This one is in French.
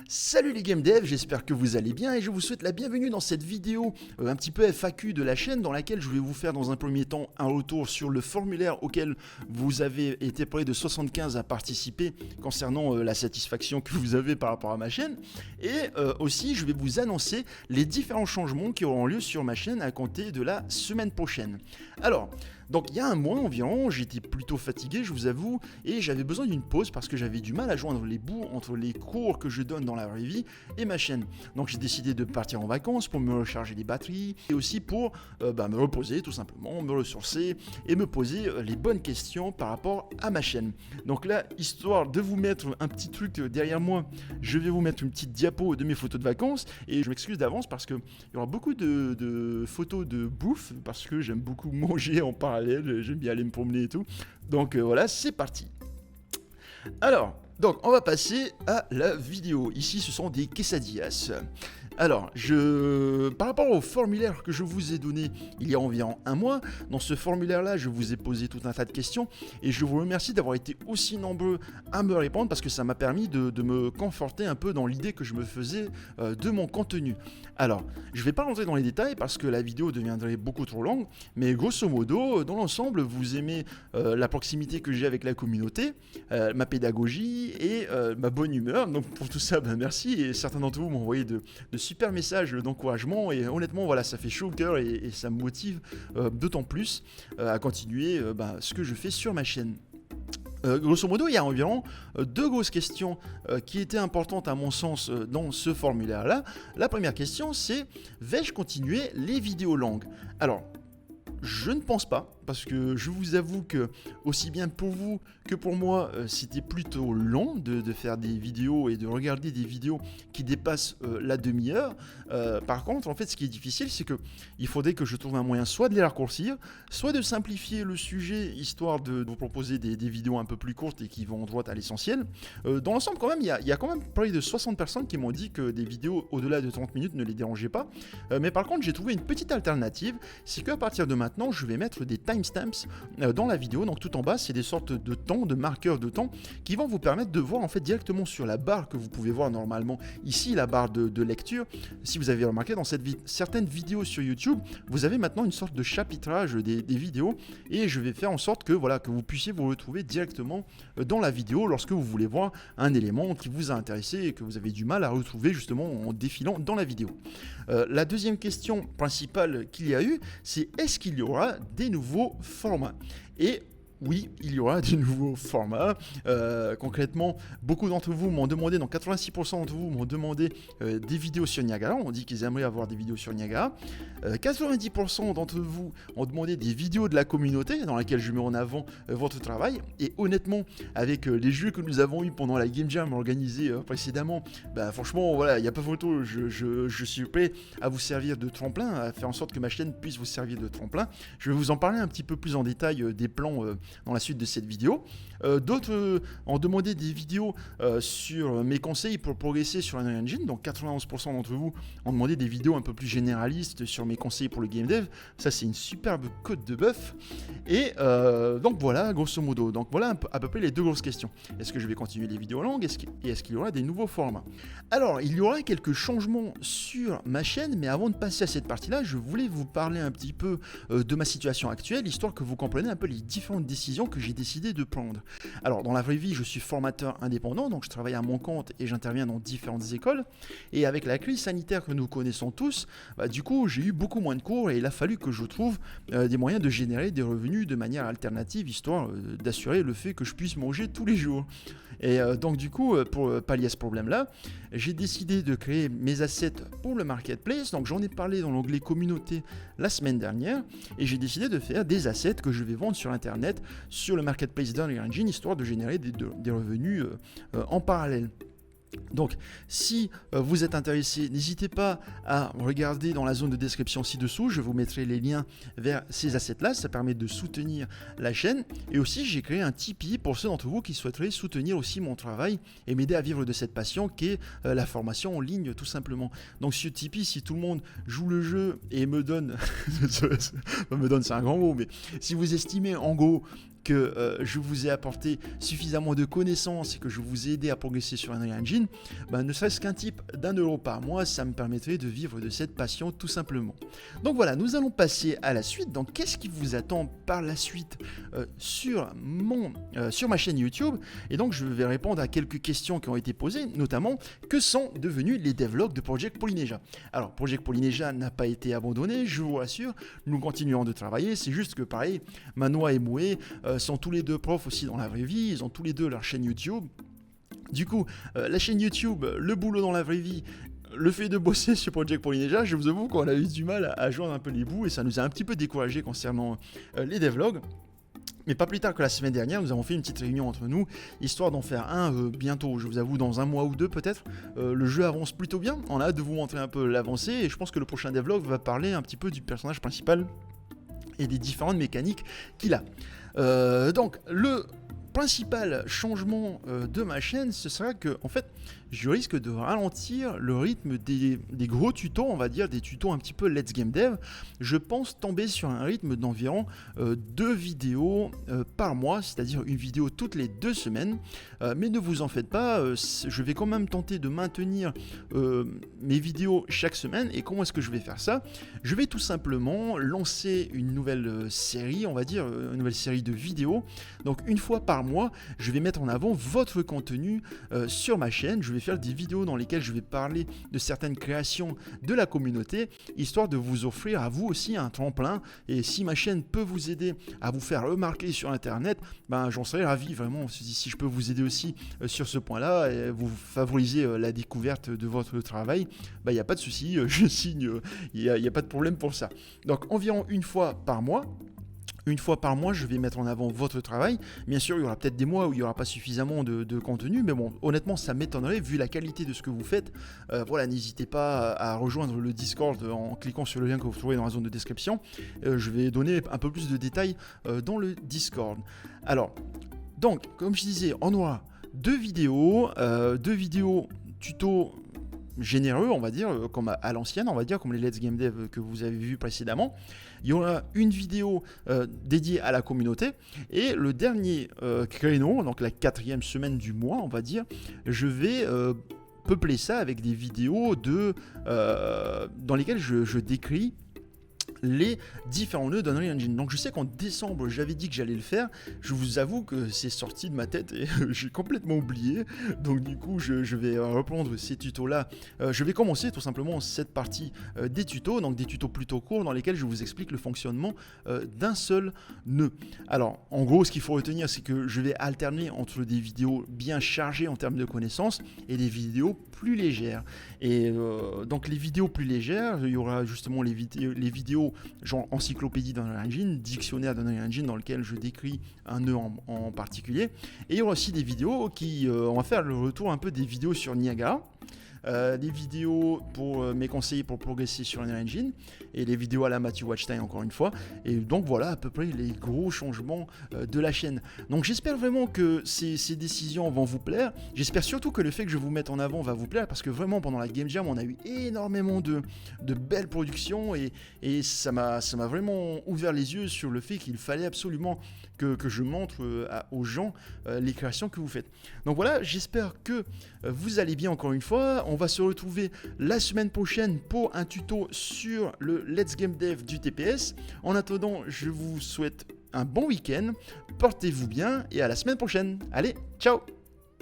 Salut les game devs, j'espère que vous allez bien et je vous souhaite la bienvenue dans cette vidéo un petit peu FAQ de la chaîne dans laquelle je vais vous faire dans un premier temps un retour sur le formulaire auquel vous avez été près de 75 à participer concernant la satisfaction que vous avez par rapport à ma chaîne et aussi je vais vous annoncer les différents changements qui auront lieu sur ma chaîne à compter de la semaine prochaine. Alors, donc il y a un mois environ, j'étais plutôt fatigué, je vous avoue, et j'avais besoin d'une pause parce que j'avais du mal à joindre les bouts entre les cours que je donne dans la vraie vie et ma chaîne. Donc j'ai décidé de partir en vacances pour me recharger les batteries et aussi pour me reposer tout simplement, me ressourcer et me poser les bonnes questions par rapport à ma chaîne. Donc là, histoire de vous mettre un petit truc derrière moi, je vais vous mettre une petite diapo de mes photos de vacances et je m'excuse d'avance parce qu'il y aura beaucoup de photos de bouffe parce que j'aime beaucoup manger en parallèle, j'aime bien aller me promener et tout. Donc voilà, c'est parti. Alors, on va passer à la vidéo. Ici, ce sont des quesadillas. Alors, par rapport au formulaire que je vous ai donné il y a environ un mois, dans ce formulaire-là, je vous ai posé tout un tas de questions et je vous remercie d'avoir été aussi nombreux à me répondre parce que ça m'a permis de me conforter un peu dans l'idée que je me faisais de mon contenu. Alors, je ne vais pas rentrer dans les détails parce que la vidéo deviendrait beaucoup trop longue, mais grosso modo, dans l'ensemble, vous aimez la proximité que j'ai avec la communauté, ma pédagogie et ma bonne humeur. Donc pour tout ça, merci et certains d'entre vous m'ont envoyé de super messages d'encouragement et honnêtement voilà ça fait chaud au cœur et ça me motive d'autant plus à continuer ce que je fais sur ma chaîne. Grosso modo, il y a environ deux grosses questions qui étaient importantes à mon sens dans ce formulaire-là. La première question, c'est vais-je continuer les vidéos longues ? Alors, je ne pense pas, parce que je vous avoue que, aussi bien pour vous que pour moi, c'était plutôt long de faire des vidéos et de regarder des vidéos qui dépassent la demi-heure. Par contre, en fait, ce qui est difficile, c'est qu'il faudrait que je trouve un moyen soit de les raccourcir, soit de simplifier le sujet, histoire de vous proposer des vidéos un peu plus courtes et qui vont droit à l'essentiel. Dans l'ensemble, quand même, il y a quand même près de 60 personnes qui m'ont dit que des vidéos au-delà de 30 minutes ne les dérangeaient pas. Mais par contre, j'ai trouvé une petite alternative, c'est qu'à partir de maintenant, je vais mettre des timestamps dans la vidéo. Donc tout en bas, c'est des sortes de temps, de marqueurs de temps qui vont vous permettre de voir en fait directement sur la barre que vous pouvez voir normalement ici, la barre de lecture. Si vous avez remarqué dans certaines vidéos sur YouTube, vous avez maintenant une sorte de chapitrage des vidéos et je vais faire en sorte que vous puissiez vous retrouver directement dans la vidéo lorsque vous voulez voir un élément qui vous a intéressé et que vous avez du mal à retrouver justement en défilant dans la vidéo. La deuxième question principale qu'il y a eu, c'est est-ce qu'il y aura des nouveaux formats ? Et oui, il y aura des nouveaux formats. Concrètement, beaucoup d'entre vous m'ont demandé, donc 86% d'entre vous m'ont demandé des vidéos sur Niagara. On dit qu'ils aimeraient avoir des vidéos sur Niagara. 90% d'entre vous ont demandé des vidéos de la communauté dans laquelle je mets en avant votre travail. Et honnêtement, avec les jeux que nous avons eu pendant la Game Jam organisée précédemment, franchement, voilà, il n'y a pas photo. Je suis prêt à vous servir de tremplin, à faire en sorte que ma chaîne puisse vous servir de tremplin. Je vais vous en parler un petit peu plus en détail des plans dans la suite de cette vidéo. D'autres ont demandé des vidéos sur mes conseils pour progresser sur Unreal Engine. Donc 91% d'entre vous ont demandé des vidéos un peu plus généralistes sur mes conseils pour le game dev. Ça, c'est une superbe côte de bœuf. Et donc voilà, grosso modo. Donc voilà à peu près les deux grosses questions. Est-ce que je vais continuer les vidéos longues et est-ce qu'il y aura des nouveaux formats ? Alors, il y aura quelques changements sur ma chaîne, mais avant de passer à cette partie-là, je voulais vous parler un petit peu de ma situation actuelle, histoire que vous compreniez un peu les différentes décisions que j'ai décidé de prendre. Alors, dans la vraie vie, je suis formateur indépendant, donc je travaille à mon compte et j'interviens dans différentes écoles. Et avec la crise sanitaire que nous connaissons tous, du coup, j'ai eu beaucoup moins de cours et il a fallu que je trouve des moyens de générer des revenus de manière alternative, histoire d'assurer le fait que je puisse manger tous les jours. Et donc du coup, pour pallier à ce problème-là, j'ai décidé de créer mes assets pour le marketplace. Donc j'en ai parlé dans l'onglet communauté la semaine dernière et j'ai décidé de faire des assets que je vais vendre sur internet, sur le marketplace d'Unreal Engine, histoire de générer des revenus en parallèle. Donc, si vous êtes intéressé, n'hésitez pas à regarder dans la zone de description ci-dessous, je vous mettrai les liens vers ces assets-là, ça permet de soutenir la chaîne. Et aussi, j'ai créé un Tipeee pour ceux d'entre vous qui souhaiteraient soutenir aussi mon travail et m'aider à vivre de cette passion qui est la formation en ligne, tout simplement. Donc, sur Tipeee, si tout le monde joue le jeu et me donne, c'est un grand mot, mais si vous estimez en gros que je vous ai apporté suffisamment de connaissances et que je vous ai aidé à progresser sur Unreal Engine, ne serait-ce qu'un type d'1 € par mois, ça me permettrait de vivre de cette passion tout simplement. Donc voilà, nous allons passer à la suite. Donc qu'est-ce qui vous attend par la suite sur ma chaîne YouTube? Et donc je vais répondre à quelques questions qui ont été posées, notamment que sont devenus les devlogs de Project Polynesia. Alors Project Polynesia n'a pas été abandonné, je vous rassure, nous continuons de travailler, c'est juste que pareil, Manoa et Moué sont tous les deux profs aussi dans la vraie vie, ils ont tous les deux leur chaîne YouTube. Du coup, la chaîne YouTube, le boulot dans la vraie vie, le fait de bosser sur Project Polynesia, je vous avoue qu'on a eu du mal à joindre un peu les bouts et ça nous a un petit peu découragé concernant les devlogs. Mais pas plus tard que la semaine dernière, nous avons fait une petite réunion entre nous, histoire d'en faire un bientôt, je vous avoue, dans 1 mois ou 2 peut-être. Le jeu avance plutôt bien, on a hâte de vous montrer un peu l'avancée, et je pense que le prochain devlog va parler un petit peu du personnage principal et des différentes mécaniques qu'il a. Donc, le principal changement de ma chaîne, ce sera que, en fait, je risque de ralentir le rythme des gros tutos, on va dire, des tutos un petit peu Let's Game Dev. Je pense tomber sur un rythme d'environ 2 vidéos par mois, c'est-à-dire une vidéo toutes les 2 semaines. Mais ne vous en faites pas, je vais quand même tenter de maintenir mes vidéos chaque semaine. Et comment est-ce que je vais faire ça? Je vais tout simplement lancer une nouvelle série, on va dire, une nouvelle série de vidéos. Donc une fois par mois, je vais mettre en avant votre contenu sur ma chaîne. Je vais faire des vidéos dans lesquelles je vais parler de certaines créations de la communauté, histoire de vous offrir à vous aussi un tremplin. Et si ma chaîne peut vous aider à vous faire remarquer sur Internet, j'en serais ravi, vraiment, si je peux vous aider aussi sur ce point-là, et vous favoriser la découverte de votre travail, il n'y a pas de souci, je signe, il n'y a pas de problème pour ça. Donc environ une fois par mois, je vais mettre en avant votre travail. Bien sûr, il y aura peut-être des mois où il n'y aura pas suffisamment de contenu, mais bon, honnêtement, ça m'étonnerait vu la qualité de ce que vous faites. Voilà, n'hésitez pas à rejoindre le Discord en cliquant sur le lien que vous trouvez dans la zone de description. Je vais donner un peu plus de détails dans le Discord. Alors, donc, comme je disais, on aura 2 vidéos tuto généreux, on va dire, comme à l'ancienne, on va dire, comme les Let's Game Dev que vous avez vu précédemment. Il y aura une vidéo dédiée à la communauté, et le dernier créneau, donc la 4e semaine du mois, on va dire, je vais peupler ça avec des vidéos dans lesquelles je décris les différents nœuds d'Unreal Engine. Donc je sais qu'en décembre j'avais dit que j'allais le faire, je vous avoue que c'est sorti de ma tête et j'ai complètement oublié, donc du coup je vais reprendre ces tutos là. Je vais commencer tout simplement cette partie des tutos, donc des tutos plutôt courts dans lesquels je vous explique le fonctionnement d'un seul nœud. Alors en gros ce qu'il faut retenir, c'est que je vais alterner entre des vidéos bien chargées en termes de connaissances et des vidéos plus légères. Et donc les vidéos plus légères, il y aura justement les vidéos genre encyclopédie d'Unreal Engine, dictionnaire d'Unreal Engine dans lequel je décris un nœud en particulier. Et il y aura aussi des vidéos qui, on va faire le retour un peu des vidéos sur Niagara. Des vidéos pour mes conseils pour progresser sur Unreal Engine et les vidéos à la Matthew Watchtime encore une fois. Et donc voilà à peu près les gros changements de la chaîne. Donc j'espère vraiment que ces décisions vont vous plaire. J'espère surtout que le fait que je vous mette en avant va vous plaire, parce que vraiment pendant la Game Jam on a eu énormément de belles productions et ça m'a vraiment ouvert les yeux sur le fait qu'il fallait absolument que je montre aux gens les créations que vous faites. Donc voilà, j'espère que vous allez bien encore une fois. On va se retrouver la semaine prochaine pour un tuto sur le Let's Game Dev du TPS. En attendant, je vous souhaite un bon week-end, portez-vous bien et à la semaine prochaine. Allez, ciao!